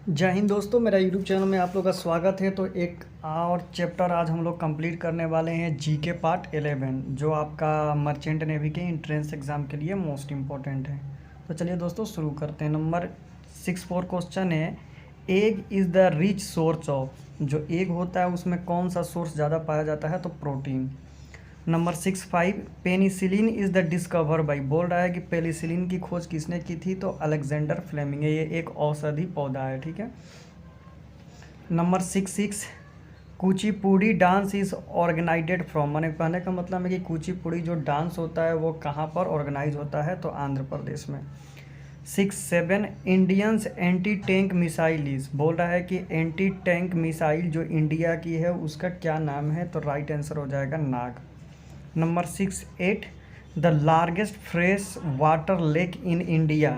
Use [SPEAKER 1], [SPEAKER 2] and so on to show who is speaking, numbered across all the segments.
[SPEAKER 1] जय हिंद दोस्तों, मेरा यूट्यूब चैनल में आप लोग का स्वागत है। तो एक और चैप्टर आज हम लोग कंप्लीट करने वाले हैं, जीके पार्ट 11, जो आपका मर्चेंट नेवी के एंट्रेंस एग्ज़ाम के लिए मोस्ट इम्पॉर्टेंट है। तो चलिए दोस्तों शुरू करते हैं। नंबर 64 क्वेश्चन है, egg is the rich source of. जो एग होता है उसमें कौन सा सोर्स ज़्यादा पाया जाता है? तो protein. Number 65, penicillin is the discover by. बोल रहा है कि पेनिसिलिन की खोज किसने की थी? तो अलेक्जेंडर फ्लेमिंग है। ये एक औषधि पौधा है, ठीक है। Number 66, Kuchipudi dance is organized from. मैंने कहने का मतलब है कि कुचिपुड़ी जो डांस होता है वो कहाँ पर ऑर्गेनाइज होता है? तो आंध्र प्रदेश में। 67, Indians anti tank missile is. बोल रहा है कि एंटी टैंक मिसाइल जो इंडिया की है उसका क्या नाम है? तो राइट आंसर हो जाएगा Nag. Number 68, the largest fresh water lake in India.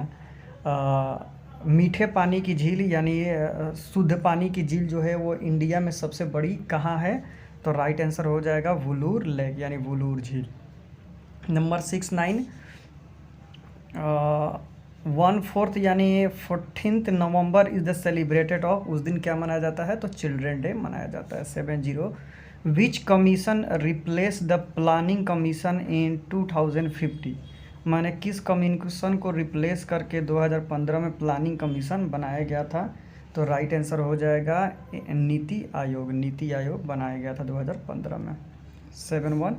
[SPEAKER 1] मीठे पानी की झील यानी शुद्ध पानी की झील जो है वो इंडिया में सबसे बड़ी कहाँ है? तो राइट आंसर हो जाएगा वुलूर लेक यानी वुलूर झील। नंबर 69, 1/4 यानी 14 नवंबर इज़ द सेलिब्रेटेड ऑफ। उस दिन क्या मनाया जाता है? तो चिल्ड्रेन डे मनाया जाता है। 70, which commission replace the planning commission in 2050। मैंने किस कमीशन को रिप्लेस करके 2015 में प्लानिंग कमीशन बनाया गया था? तो राइट आंसर हो जाएगा नीति आयोग। नीति आयोग बनाया गया था 2015 में। 71,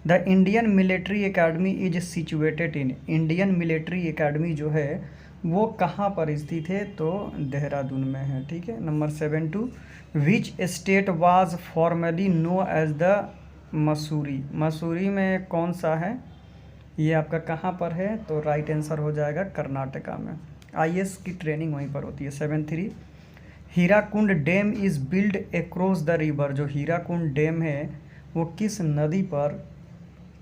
[SPEAKER 1] the Indian military academy is situated in. Indian military academy जो है वो कहाँ पर स्थित है? तो देहरादून में है, ठीक है। Number 72, which state was formerly known as the Mussoorie. Mussoorie में कौन सा है? ये आपका कहाँ पर है? तो राइट आंसर हो जाएगा कर्नाटका में। आईएएस की ट्रेनिंग वहीं पर होती है। 73, Hirakud dam is build across the river. जो हीराकुंड डैम है वो किस नदी पर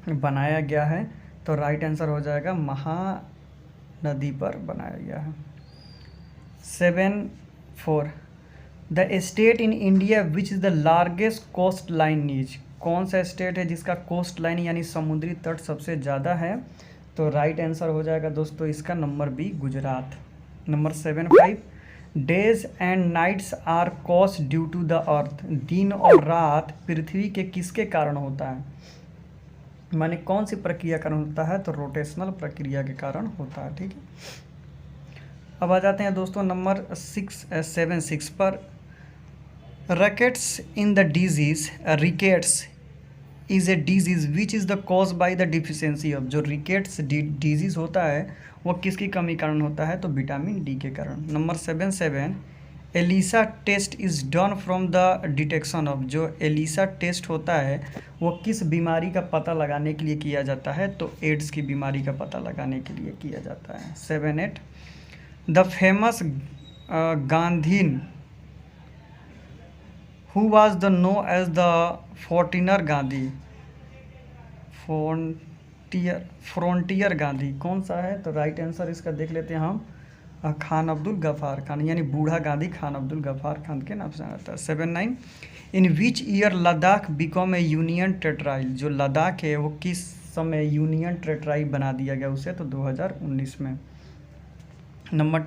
[SPEAKER 1] बनाया गया है? तो राइट आंसर हो जाएगा महानदी पर बनाया गया है। 74, the state in India which is the largest coastline is. कौन सा स्टेट है जिसका कोस्ट लाइन यानी समुद्री तट सबसे ज़्यादा है? तो राइट आंसर हो जाएगा दोस्तों इसका number B, Gujarat. Number 75, days and nights are caused due to the earth. दिन और रात पृथ्वी के किसके कारण होता है? माने कौन सी प्रक्रिया कारण होता है? तो रोटेशनल प्रक्रिया के कारण होता है, ठीक है। अब आ जाते हैं दोस्तों नंबर 76 पर। Rackets in the disease, rickets is a disease which is the cause by the deficiency of. जो रिकेट्स डिजीज़ होता है वो किसकी कमी कारण होता है? तो विटामिन डी के कारण। Number 77, ELISA test is done from the detection of. जो एलिसा टेस्ट होता है वो किस बीमारी का पता लगाने के लिए किया जाता है? तो एड्स की बीमारी का पता लगाने के लिए किया जाता है। 78, the famous Gandhian who was the known as the frontier Gandhi. Frontier Gandhi कौन सा है? तो राइट आंसर इसका देख लेते हैं हम, खान अब्दुल गफ़ार खान यानी बूढ़ा गांधी खान अब्दुल गफ़ार खान के नाम से जाना जाता है। 79, in which year Ladakh become a union territory. जो लद्दाख है वो किस समय यूनियन टेरिटरी बना दिया गया उसे? तो 2019 में। Number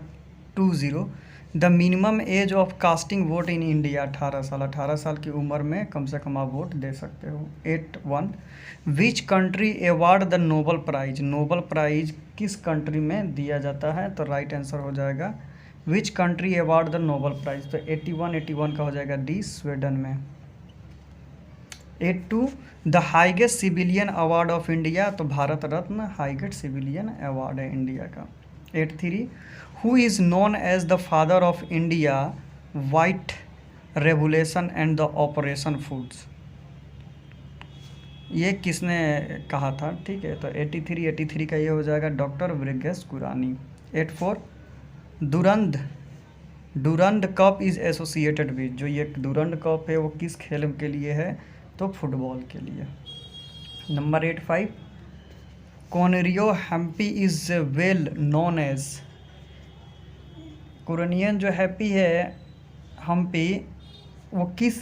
[SPEAKER 1] 20, the minimum age of casting vote in India 18 साल। 18 साल की उम्र में कम से कम आप वोट दे सकते हो। 81, which country award the Nobel prize. Nobel prize किस कंट्री में दिया जाता है? तो राइट आंसर हो जाएगा which country award the Nobel prize. तो 81 का हो जाएगा डी, स्वीडन में। 82, the highest civilian award of India. तो Bharat Ratna highest civilian award है इंडिया का। 83, who is known as the father of India white revolution and the Operation फूड्स। ये किसने कहा था? ठीक है, तो 83 का ये हो जाएगा डॉक्टर ब्रिगेस कुरानी। 84, Durand cup is associated with. जो ये डूरंड कप है वो किस खेल के लिए है? तो फुटबॉल के लिए। नंबर 85, कॉनरियो Hampi is well known as. कुरनियन जो हैप्पी है हम्पी वो किस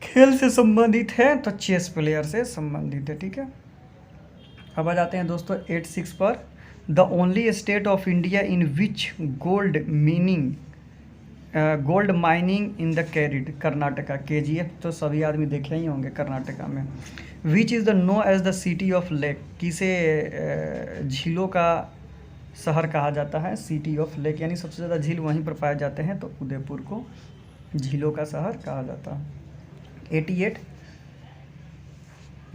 [SPEAKER 1] खेल से संबंधित है? तो चेस प्लेयर से संबंधित है, ठीक है। अब आ जाते हैं दोस्तों 86 पर। The only state of India in which gold meaning gold mining in the carried, Karnataka. KGF तो सभी आदमी देखे ही होंगे कर्नाटका में। Which is the known as the city of lake, किसे झीलों का शहर कहा जाता है? सिटी ऑफ लेक, यानी सबसे ज़्यादा झील वहीं पर पाए जाते हैं, तो उदयपुर को झीलों का शहर कहा जाता है। 88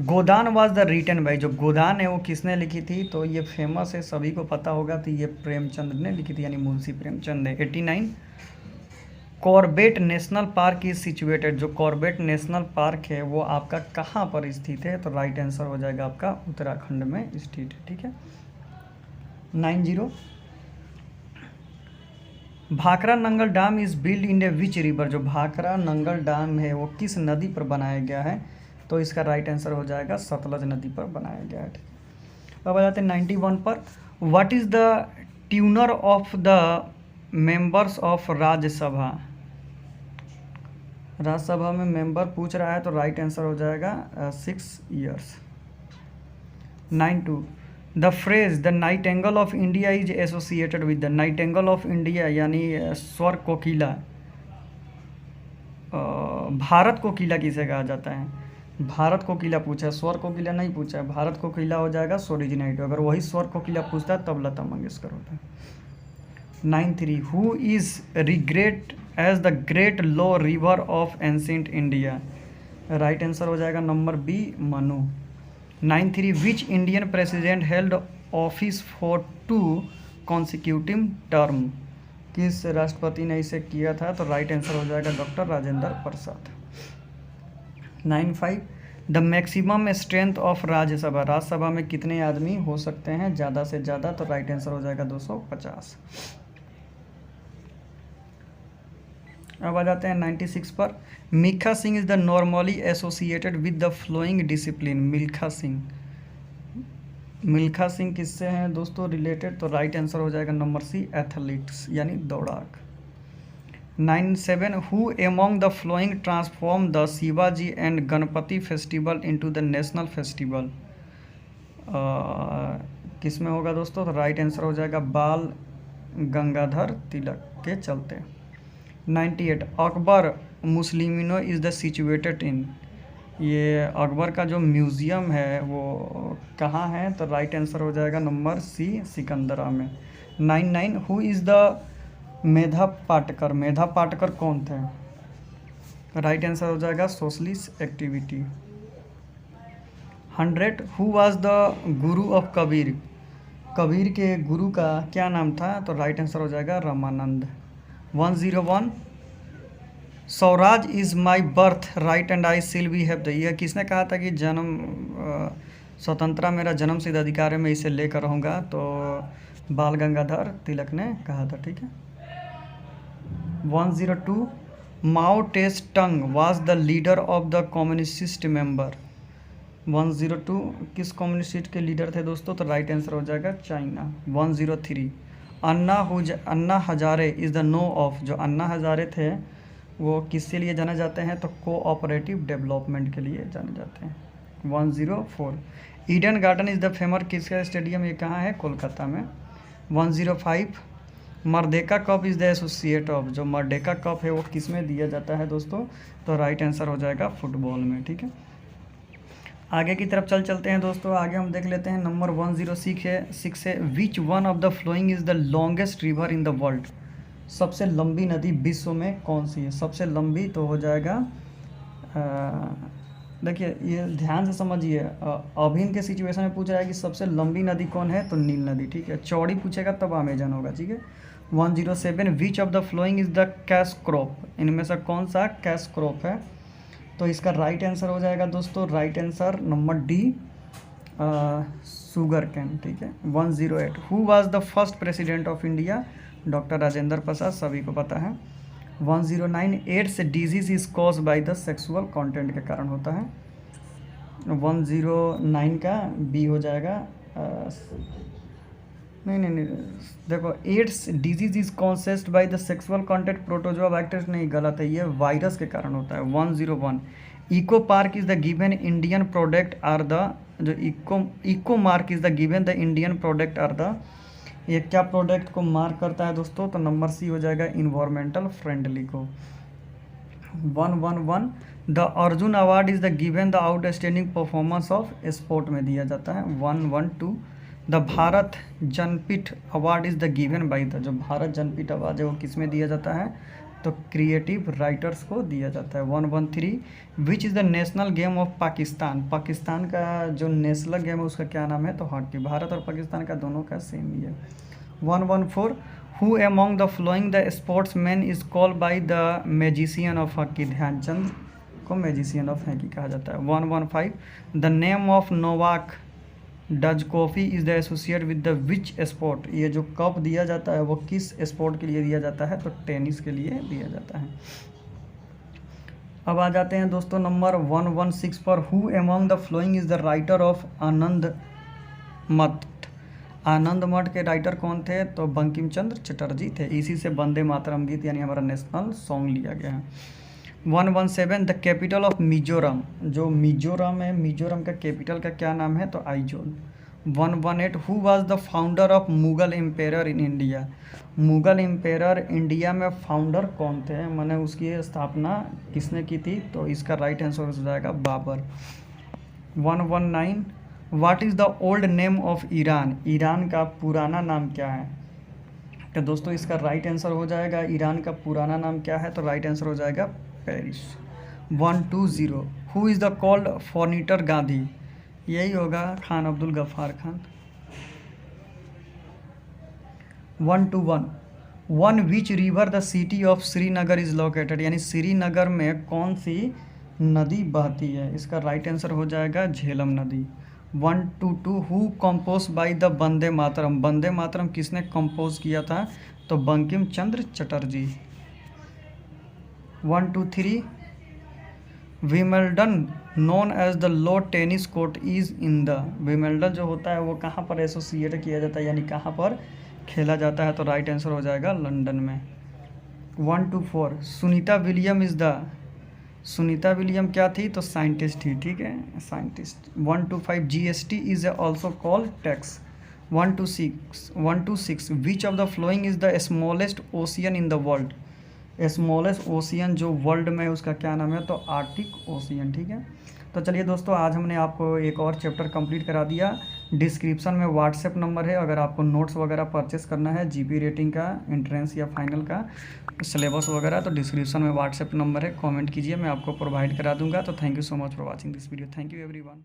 [SPEAKER 1] गोदान वाज द रिटन बाई, जो गोदान है वो किसने लिखी थी? तो ये फेमस है, सभी को पता होगा, तो ये प्रेमचंद ने लिखी थी, यानी मुंशी प्रेमचंद ने। 89 Corbett national park is situated, जो कॉर्बेट नेशनल पार्क है वो आपका कहाँ पर स्थित है? तो राइट आंसर हो जाएगा आपका उत्तराखंड में स्थित है, ठीक है। 90 Bhakra Nangal dam is build in A which river, जो भाखरा नंगल डैम है वो किस नदी पर बनाया गया है? तो इसका राइट आंसर हो जाएगा सतलज नदी पर बनाया गया है, ठीक है। अब आ जाते हैं 91 पर। What is the tuner of the members of Rajya Sabha, Rajya Sabha में मेंबर पूछ रहा है, तो राइट आंसर हो जाएगा 6 years. 92 the phrase the Nightingale of India is associated with the, Nightingale of India यानी स्वर कोकिला, भारत कोकिला किसे कहा जाता है? भारत कोकिला पूछा है, स्वर कोकिला नहीं पूछा है। भारत कोकिला हो जाएगा सोरिजिनाइटो, अगर वही स्वर कोकिला पूछता है तब लता मंगेशकर होता है। 93 who is regarded as the great law giver of ancient India, right answer हो जाएगा number B, Manu. 93 which Indian president held office for 2 consecutive term, किस राष्ट्रपति ने इसे किया था? तो राइट आंसर हो जाएगा doctor Rajendra Prasad. 95 the maximum strength of Rajya Sabha, Rajya Sabha में कितने आदमी हो सकते हैं ज़्यादा से ज़्यादा? तो राइट आंसर हो जाएगा 250। अब आ जाते हैं 96 पर। Milkha Singh is the normally associated with the flowing discipline, Milkha Singh, Milkha Singh किससे हैं दोस्तों रिलेटेड? तो राइट आंसर हो जाएगा नंबर सी, एथलीट्स यानी दौड़ाक। 97 who among the flowing transform the Shivaji and Ganpati festival into the national festival, किस में होगा दोस्तों? तो राइट आंसर हो जाएगा बाल गंगाधर तिलक के चलते। 98 अकबर मुस्लिमिनो इज़ द सिचुएटेड इन, ये अकबर का जो म्यूज़ियम है वो कहाँ है? तो राइट आंसर हो जाएगा नंबर सी, सिकंदरा में। 99 who is the Medha Patkar, Medha Patkar कौन थे? राइट आंसर हो जाएगा socialist activity. 100 who was the Guru of Kabir, Kabir के गुरु का क्या नाम था? तो राइट आंसर हो जाएगा Ramanand. 101 Swaraj is my birth right and I सिल बी हैव द, यह किसने कहा था कि जन्म स्वतंत्रता मेरा जन्म सिद्ध अधिकार है, मैं इसे लेकर रहूँगा? तो बाल गंगाधर तिलक ने कहा था, ठीक है। 102 Mao Tse Tung was the leader of the communist member, 102 किस कम्युनिस्ट के लीडर थे दोस्तों? तो राइट आंसर हो जाएगा China. 103 Anna Hazare is the known of, जो अन्ना हजारे थे वो किसके लिए जाने जाते हैं? तो कोऑपरेटिव डेवलपमेंट के लिए जाने जाते हैं। 104 Eden garden is the famous किसका स्टेडियम, ये कहाँ है? कोलकाता में। 105 Merdeka cup is the associate of, जो मर्देका कप है वो किस में दिया जाता है दोस्तों? तो राइट आंसर हो जाएगा फुटबॉल में, ठीक है। आगे की तरफ चलते हैं दोस्तों, आगे हम देख लेते हैं नंबर 106 है which one of the following is the longest river in the world, सबसे लंबी नदी विश्व में कौन सी है? सबसे लंबी तो हो जाएगा, देखिए ये ध्यान से समझिए, अभिन के सिचुएशन में पूछ रहा है कि सबसे लंबी नदी कौन है? तो नील नदी, ठीक है। चौड़ी पूछेगा तब अमेजन होगा, ठीक है। 107 which of the following is the cash crop, इनमें से कौन सा कैश क्रॉप है? तो इसका राइट आंसर हो जाएगा दोस्तों, right answer number D, sugar cane, ठीक है। 108 who was the first president of India? Doctor Rajendra Prasad, सभी को पता है। 109 AIDS disease is cause by the sexual content के कारण होता है। 109 का बी हो जाएगा, नहीं देखो, AIDS disease is caused by the sexual content protozoa bacteria, नहीं गलत है, ये वायरस के कारण होता है। 101 eco park is the given Indian product are the, जो eco mark is the given the Indian product are the ये क्या प्रोडक्ट को मार्क करता है दोस्तों? तो नंबर सी हो जाएगा इन्वायरमेंटल फ्रेंडली को। 111 the Arjun award is the given the outstanding performance of sport में दिया जाता है। 112 the Bharat Jnanpith award is the given by the, जो भारत जनपीठ अवार्ड है वो किस में दिया जाता है? तो क्रिएटिव राइटर्स को दिया जाता है। 113 विच is the national game of Pakistan, Pakistan का जो नेशनल गेम है उसका क्या नाम है? तो हॉकी। भारत और पाकिस्तान का दोनों का सेम ही है। 114 who among the following the sportsman is called by the magician of hockey, Dhyanchand को मैजिशियन ऑफ हॉकी कहा जाता है। 115 the name of Novak Djokovic is the associate with the which sport, ये जो कप दिया जाता है वो किस स्पोर्ट के लिए दिया जाता है? तो टेनिस के लिए दिया जाता है। अब आ जाते हैं दोस्तों नंबर 116 पर। Who among the following is the writer of Anand Math, Anand मठ के राइटर कौन थे? तो बंकिम चंद्र चटर्जी थे। इसी से वंदे मातरम गीत यानी हमारा नेशनल सॉन्ग लिया गया है। 117 द कैपिटल ऑफ मिजोरम, जो मिजोरम है मिजोरम का कैपिटल का क्या नाम है? तो Aizawl. 118 who was the founder of Mughal empire in India, Mughal empire India में फाउंडर कौन थे? मैंने उसकी स्थापना किसने की थी? तो इसका राइट आंसर हो जाएगा Babur. 119 what is the old name of Iran, Iran का पुराना नाम क्या है? तो दोस्तों इसका राइट आंसर हो जाएगा, ईरान का पुराना नाम क्या है? तो राइट आंसर हो जाएगा Paris. 120 who is the called frontier Gandhi, यही होगा Khan Abdul Ghaffar Khan. 121 one which river the city of Srinagar is located, यानी श्रीनगर में कौन सी नदी बहती है? इसका राइट आंसर हो जाएगा झेलम नदी। 122 who compose by the Vande Mataram, Vande Mataram किसने कंपोज किया था? तो Bankim Chandra Chatterjee. 123 Wimbledon known as the lawn tennis court is in the, Wimbledon जो होता है वो कहाँ पर एसोसिएट किया जाता है यानी कहाँ पर खेला जाता है? तो राइट आंसर हो जाएगा लंदन में। 124 Sunita William is the, Sunita William क्या थी? तो साइंटिस्ट थी, ठीक है, scientist. 125 GST is also called tax. 126 which of the following is the smallest ocean in the world, smallest ocean जो वर्ल्ड में है उसका क्या नाम है? तो आर्टिक ओशियन, ठीक है। तो चलिए दोस्तों आज हमने आपको एक और चैप्टर कंप्लीट करा दिया। डिस्क्रिप्शन में व्हाट्सएप नंबर है, अगर आपको नोट्स वगैरह परचेस करना है जीपी रेटिंग का, एंट्रेंस या फाइनल का सिलेबस वगैरह, तो डिस्क्रिप्शन में व्हाट्सएप नंबर है, कमेंट कीजिए, मैं आपको प्रोवाइड करा दूंगा। तो thank you so much for watching this video. Thank you everyone.